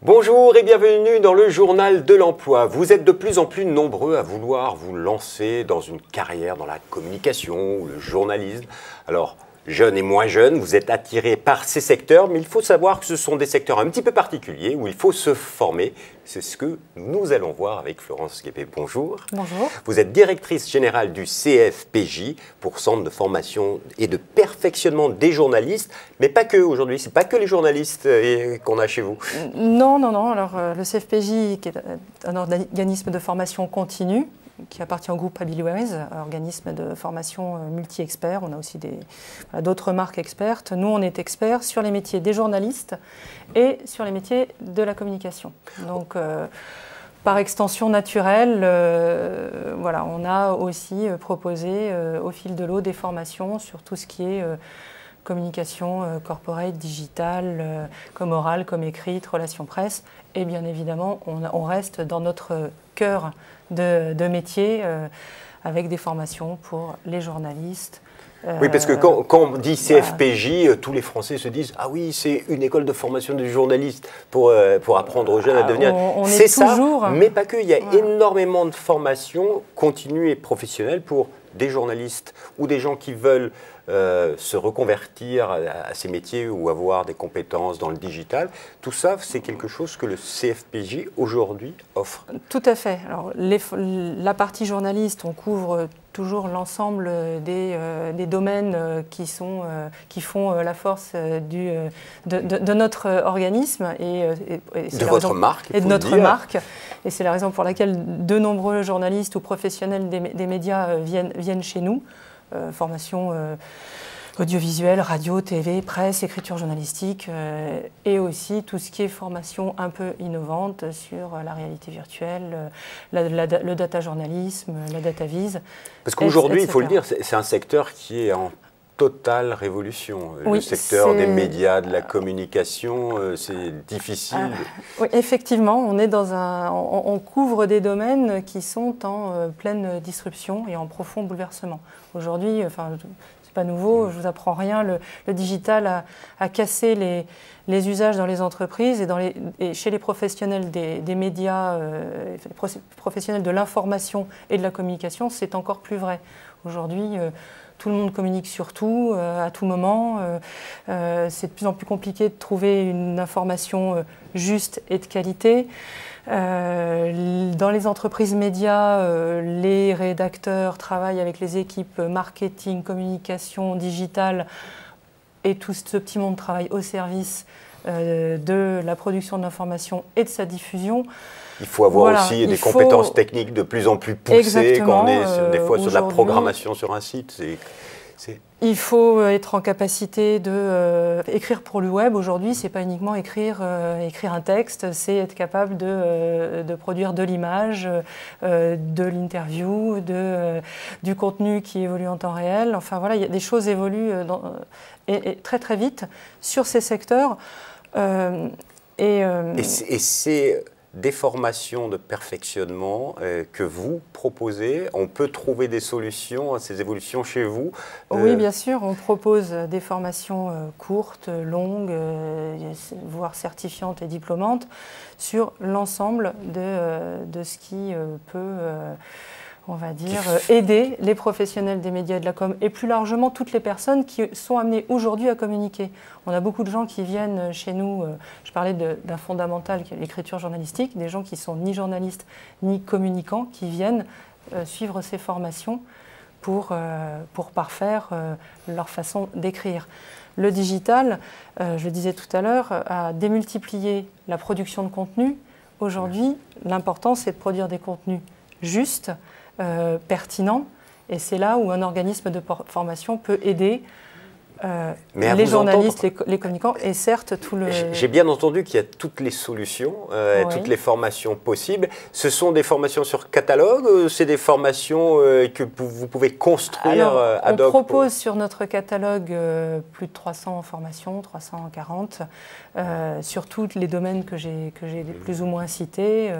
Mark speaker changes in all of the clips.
Speaker 1: Bonjour et bienvenue dans le journal de l'emploi. Vous êtes de plus en plus nombreux à vouloir vous lancer dans une carrière dans la communication ou le journalisme. Alors, jeunes et moins jeunes, vous êtes attirés par ces secteurs, mais il faut savoir que ce sont des secteurs un petit peu particuliers où il faut se former. C'est ce que nous allons voir avec Florence Guépé. Bonjour.
Speaker 2: Bonjour.
Speaker 1: Vous êtes directrice générale du CFPJ, pour Centre de formation et de perfectionnement des journalistes, mais pas que aujourd'hui, c'est pas que les journalistes qu'on a chez vous.
Speaker 2: Non. Alors, le CFPJ, qui est un organisme de formation continue, qui appartient au groupe Abiliways, organisme de formation multi-experts. On a aussi d'autres marques expertes. Nous, on est experts sur les métiers des journalistes et sur les métiers de la communication. Donc, par extension naturelle, voilà, on a aussi proposé au fil de l'eau des formations sur tout ce qui est communication corporate, digitale, comme orale, comme écrite, relations presse. Et bien évidemment, on reste dans notre cœur de métier avec des formations pour les journalistes.
Speaker 1: Oui, parce que quand on dit CFPJ, tous les Français se disent « Ah oui, c'est une école de formation de journalistes pour apprendre aux jeunes à devenir… » C'est ça, mais pas que. Il y a énormément de formations continues et professionnelles pour des journalistes ou des gens qui veulent se reconvertir à ces métiers ou avoir des compétences dans le digital. Tout ça, c'est quelque chose que le CFPJ aujourd'hui offre.
Speaker 2: Tout à fait. Alors, la partie journaliste, on couvre toujours l'ensemble des domaines qui font la force de notre organisme et
Speaker 1: de votre marque.
Speaker 2: Et de notre marque. Et c'est la raison pour laquelle de nombreux journalistes ou professionnels des médias viennent chez nous. Formation audiovisuelle, radio, TV, presse, écriture journalistique et aussi tout ce qui est formation un peu innovante sur la réalité virtuelle, le data journalisme, la data vise.
Speaker 1: Parce qu'aujourd'hui, il faut le dire, c'est un secteur qui est en totale révolution. Oui, le secteur des médias, de la communication, c'est difficile.
Speaker 2: Oui, effectivement, on couvre des domaines qui sont en pleine disruption et en profond bouleversement. Aujourd'hui, c'est pas nouveau, je vous apprends rien, le digital a cassé les usages dans les entreprises et chez les professionnels des médias, les professionnels de l'information et de la communication, c'est encore plus vrai. Aujourd'hui, tout le monde communique sur tout, à tout moment. C'est de plus en plus compliqué de trouver une information juste et de qualité. Dans les entreprises médias, les rédacteurs travaillent avec les équipes marketing, communication, digitale, et tout ce petit monde travaille au service de la production de l'information et de sa diffusion.
Speaker 1: Il faut avoir aussi des compétences techniques de plus en plus poussées quand on est des fois sur de la programmation sur un site.
Speaker 2: Il faut être en capacité d'écrire pour le web. Aujourd'hui, ce n'est pas uniquement écrire un texte, c'est être capable de produire de l'image, de l'interview, du contenu qui évolue en temps réel. Enfin voilà, il y a des choses évoluent et très très vite sur ces secteurs.
Speaker 1: Et c'est des formations de perfectionnement que vous proposez. On peut trouver des solutions à ces évolutions chez vous?
Speaker 2: Oui, bien sûr. On propose des formations courtes, longues, voire certifiantes et diplômantes sur l'ensemble de ce qui peut, on va dire, aider les professionnels des médias et de la com et plus largement toutes les personnes qui sont amenées aujourd'hui à communiquer. On a beaucoup de gens qui viennent chez nous, je parlais d'un fondamental qui est l'écriture journalistique, des gens qui sont ni journalistes ni communicants qui viennent suivre ces formations pour parfaire leur façon d'écrire. Le digital, je le disais tout à l'heure, a démultiplié la production de contenu. Aujourd'hui, l'important c'est de produire des contenus justes, pertinent, et c'est là où un organisme de formation peut aider les journalistes, les communicants, et certes tout le…
Speaker 1: J'ai bien entendu qu'il y a toutes les solutions, toutes les formations possibles. Ce sont des formations sur catalogue, c'est des formations que vous pouvez construire ad hoc?
Speaker 2: On propose sur notre catalogue plus de 300 formations, 340, sur tous les domaines que j'ai plus ou moins cités.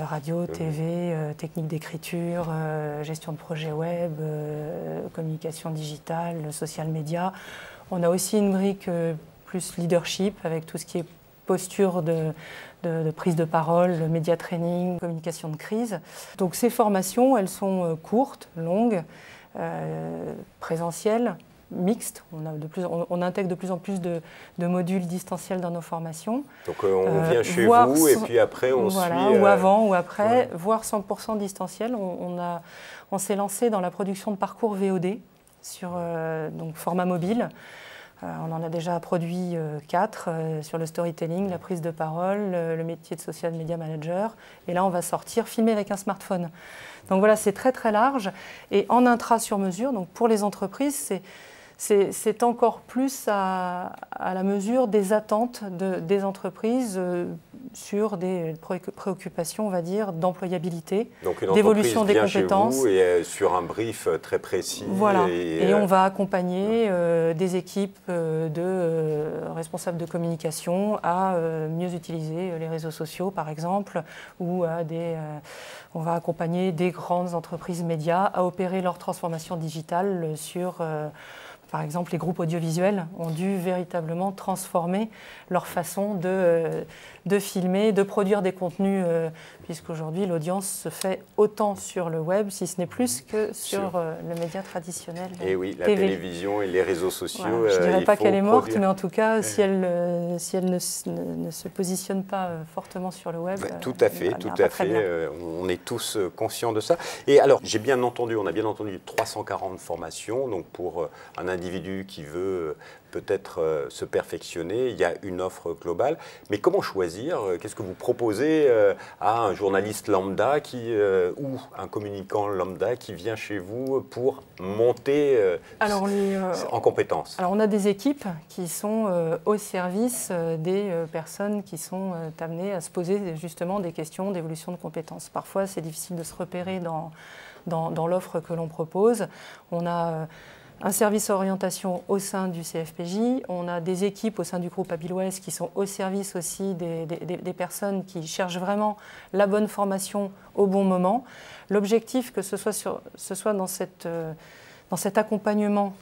Speaker 2: Radio, TV, technique d'écriture, gestion de projet web, communication digitale, social media. On a aussi une brique plus leadership avec tout ce qui est posture de prise de parole, le média training, communication de crise. Donc ces formations, elles sont courtes, longues, présentielles, mixtes. On intègre de plus en plus de modules distinciels dans nos formations.
Speaker 1: Donc on vient chez vous et puis après on suit...
Speaker 2: Ou avant ou après, voire 100% distanciel. On s'est lancé dans la production de parcours VOD sur donc format mobile. On en a déjà produit 4 sur le storytelling, la prise de parole, le métier de social media manager. Et là, on va sortir filmer avec un smartphone. Donc voilà, c'est très très large. Et en intra sur mesure, donc pour les entreprises, c'est encore plus à la mesure des attentes des entreprises sur des préoccupations, on va dire, d'employabilité, d'évolution des compétences.
Speaker 1: Chez vous et sur un brief très précis.
Speaker 2: Voilà. Et on va accompagner des équipes de responsables de communication à mieux utiliser les réseaux sociaux, par exemple, ou on va accompagner des grandes entreprises médias à opérer leur transformation digitale sur... Par exemple, les groupes audiovisuels ont dû véritablement transformer leur façon de filmer, de produire des contenus, puisqu'aujourd'hui l'audience se fait autant sur le web, si ce n'est plus que sur le média traditionnel.
Speaker 1: Et oui, la télévision et les réseaux sociaux.
Speaker 2: Voilà. Je ne dirais pas qu'elle est morte, mais en tout cas, si elle ne se positionne pas fortement sur le web,
Speaker 1: tout à fait, tout à fait. On est tous conscients de ça. Et alors, on a bien entendu 340 formations, donc pour un individu qui veut peut-être se perfectionner, il y a une offre globale. Mais comment choisir? Qu'est-ce que vous proposez à un journaliste lambda ou un communicant lambda qui vient chez vous pour monter en compétences?
Speaker 2: Alors on a des équipes qui sont au service des personnes qui sont amenées à se poser justement des questions d'évolution de compétences. Parfois c'est difficile de se repérer dans l'offre que l'on propose. On a un service orientation au sein du CFPJ, on a des équipes au sein du groupe Abilwest qui sont au service aussi des personnes qui cherchent vraiment la bonne formation au bon moment. L'objectif, que ce soit dans cet accompagnement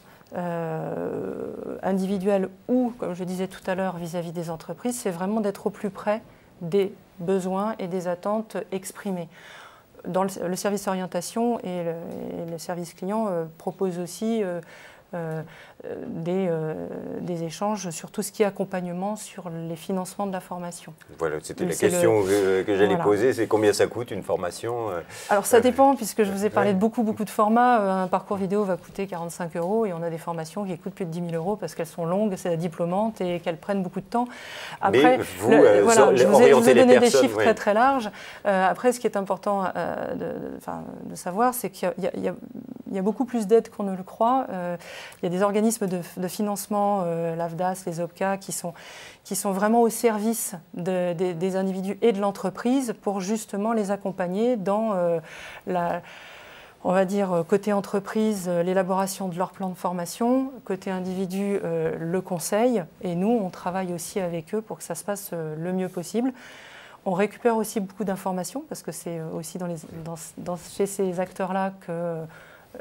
Speaker 2: individuel ou, comme je disais tout à l'heure, vis-à-vis des entreprises, c'est vraiment d'être au plus près des besoins et des attentes exprimées. Dans le service orientation et le service client proposent aussi des échanges sur tout ce qui est accompagnement sur les financements de la formation.
Speaker 1: Voilà, c'était la question que j'allais poser, c'est combien ça coûte une formation?
Speaker 2: Alors ça dépend, puisque je vous ai parlé de beaucoup de formats. Un parcours vidéo va coûter 45 € et on a des formations qui coûtent plus de 10 000 € parce qu'elles sont longues, c'est la diplômante et qu'elles prennent beaucoup de temps. Après, je vous ai donné des chiffres très très larges. Après, ce qui est important de savoir, c'est qu'il y a beaucoup plus d'aides qu'on ne le croit. Il y a des organismes de financement, l'AFDAS, les OPCA, qui sont vraiment au service des individus et de l'entreprise pour justement les accompagner dans on va dire, côté entreprise, l'élaboration de leur plan de formation, côté individu, le conseil. Et nous, on travaille aussi avec eux pour que ça se passe le mieux possible. On récupère aussi beaucoup d'informations parce que c'est aussi chez ces acteurs-là que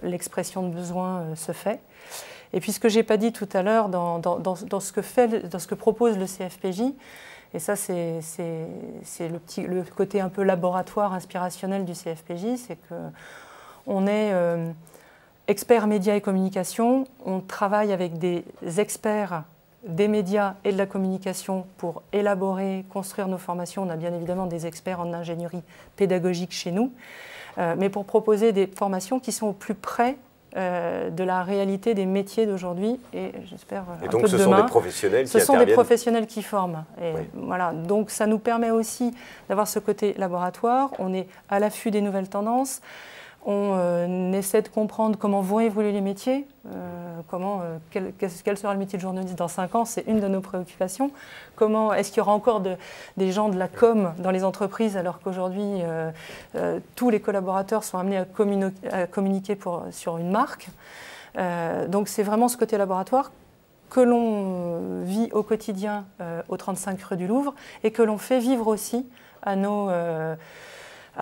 Speaker 2: l'expression de besoin se fait. Et puis ce que je n'ai pas dit tout à l'heure dans ce que propose le CFPJ, et ça c'est le côté un peu laboratoire inspirationnel du CFPJ, c'est qu'on est experts médias et communication, on travaille avec des experts des médias et de la communication pour élaborer, construire nos formations. On a bien évidemment des experts en ingénierie pédagogique chez nous, mais pour proposer des formations qui sont au plus près de la réalité des métiers d'aujourd'hui et j'espère un peu de demain. Et donc ce sont des professionnels qui interviennent. Ce sont des professionnels qui forment. Et voilà. Donc ça nous permet aussi d'avoir ce côté laboratoire. On est à l'affût des nouvelles tendances. On essaie de comprendre comment vont évoluer les métiers, quel sera le métier de journaliste dans 5 ans, c'est une de nos préoccupations. Est-ce qu'il y aura encore des gens de la com dans les entreprises alors qu'aujourd'hui tous les collaborateurs sont amenés à communiquer sur une marque. Donc c'est vraiment ce côté laboratoire que l'on vit au quotidien au 35 rue du Louvre et que l'on fait vivre aussi à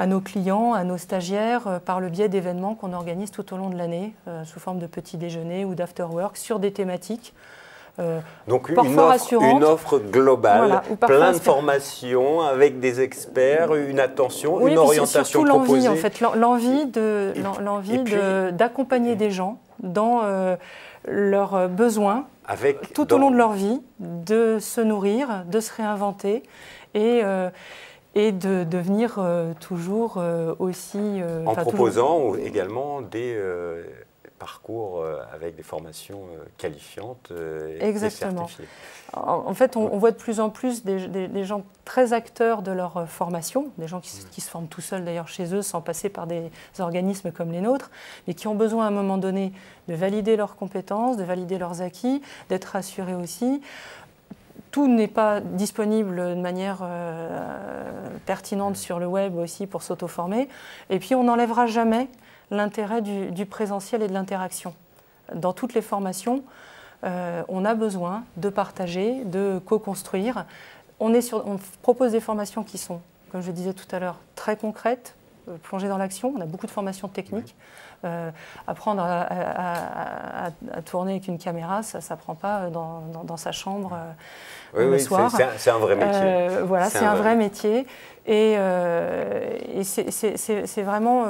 Speaker 2: nos clients, à nos stagiaires, par le biais d'événements qu'on organise tout au long de l'année, sous forme de petits déjeuners ou d'after-work, sur des thématiques
Speaker 1: Donc une offre globale,
Speaker 2: voilà,
Speaker 1: plein de formations avec des experts, une attention,
Speaker 2: oui,
Speaker 1: une orientation proposée.
Speaker 2: En fait, l'envie d'accompagner des gens dans leurs besoins tout au long de leur vie, de se nourrir, de se réinventer et de devenir toujours aussi...
Speaker 1: en proposant également des parcours avec des formations qualifiantes et certifiées.
Speaker 2: En fait, on voit de plus en plus des gens très acteurs de leur formation, des gens qui se forment tout seuls d'ailleurs chez eux sans passer par des organismes comme les nôtres, mais qui ont besoin à un moment donné de valider leurs compétences, de valider leurs acquis, d'être rassurés aussi. Tout n'est pas disponible de manière pertinente sur le web aussi pour s'auto-former. Et puis on n'enlèvera jamais l'intérêt du présentiel et de l'interaction. Dans toutes les formations, on a besoin de partager, de co-construire. On propose des formations qui sont, comme je disais tout à l'heure, très concrètes, plongées dans l'action. On a beaucoup de formations techniques. Apprendre à tourner avec une caméra, ça ne s'apprend pas dans sa chambre le soir.
Speaker 1: C'est un vrai métier.
Speaker 2: Voilà, c'est un vrai métier. Et c'est vraiment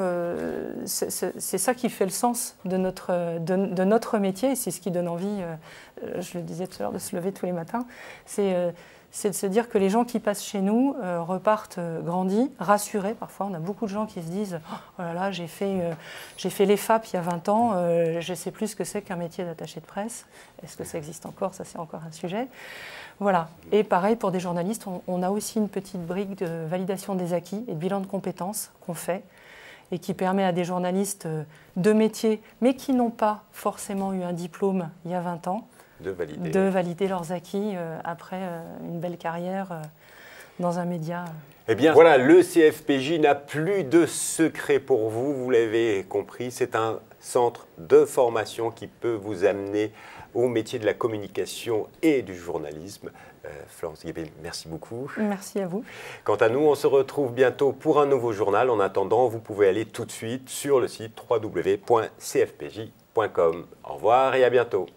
Speaker 2: c'est ça qui fait le sens de notre métier, et c'est ce qui donne envie, je le disais tout à l'heure, de se lever tous les matins. C'est de se dire que les gens qui passent chez nous repartent grandis, rassurés. Parfois, on a beaucoup de gens qui se disent « Oh là là, j'ai fait l'EFAP il y a 20 ans, je sais plus ce que c'est qu'un métier d'attaché de presse. Est-ce que ça existe encore ? Ça, c'est encore un sujet. » Voilà. Et pareil, pour des journalistes, on a aussi une petite brique de validation des acquis et de bilan de compétences qu'on fait et qui permet à des journalistes de métier, mais qui n'ont pas forcément eu un diplôme il y a 20 ans, de valider leurs acquis après une belle carrière dans un média.
Speaker 1: Eh bien, voilà, le CFPJ n'a plus de secret pour vous, vous l'avez compris, c'est un centre de formation qui peut vous amener au métier de la communication et du journalisme. Florence Guébé, merci beaucoup.
Speaker 2: Merci à vous.
Speaker 1: Quant à nous, on se retrouve bientôt pour un nouveau journal. En attendant, vous pouvez aller tout de suite sur le site www.cfpj.com. Au revoir et à bientôt.